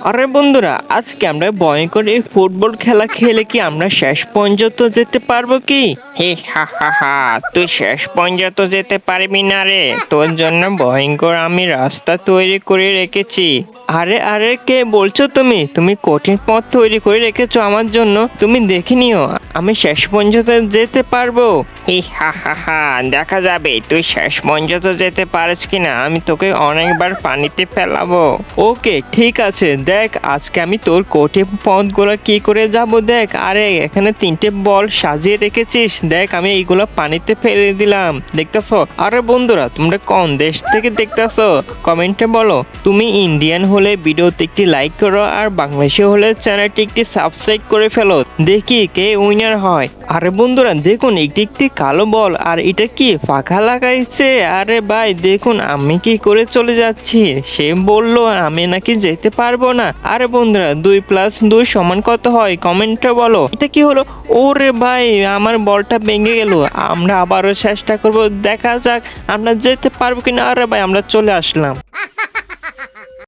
আরে বন্ধুরা, আজকে আমরা ভয়ঙ্কর এই ফুটবল খেলা খেলে কি আমরা শেষ পর্যন্ত যেতে পারবো কি? হে হা হা হা, তুই শেষ পর্যন্ত যেতে পারবি না রে। তোর জন্য ভয়ঙ্কর আমি রাস্তা তৈরি করে রেখেছি। আরে আরে, কে বলছো তুমি? তুমি কঠিন পথ তৈরি করে রেখেছো আমার জন্য। তুমি দেখে নিও, আমি শেষ পর্যন্ত যেতে পারবো। হি হা হা হা, দেখা যাবে তুই শেষ পর্যন্ত যেতে পারিস কিনা। আমি তোকে অনেকবার পানিতে ফেলাবো। ওকে, ঠিক আছে। দেখ, আজকে আমি তোর কঠিন পথগুলো কি করে যাব দেখ। আরে এখানে 3টে বল সাজিয়ে রেখেছিস, দেখ আমি এইগুলো পানিতে ফেলে দিলাম, দেখতেছো? আরে বন্ধুরা, তোমরা কোন দেশ থেকে দেখতেছো কমেন্টে বলো। তুমি ইন্ডিয়ান হলে ভিডিওতে একটি লাইক করো, আর বাংলাদেশি হলে চ্যানেলটি একটি সাবস্ক্রাইব করে ফেলো। দেখি কে উইনার হয়। আরে বন্ধুরা দেখুন, একটি একটি কালো বল, আর এটা কি ফাঁকা লাগাইছে। আরে ভাই দেখুন, আমি কি করে চলে যাচ্ছি। সে বলল আমি নাকি যেতে পারবো না। আরে বন্ধুরা, 2+2 সমান কত হয় কমেন্টে বলো। এটা কি হলো? ওরে ভাই, আমার বলটা ভেঙে গেল। আমরা আবারও চেষ্টা করব, দেখা যাক আমরা যেতে পারবো কিনা। আরে ভাই, আমরা চলে আসলাম।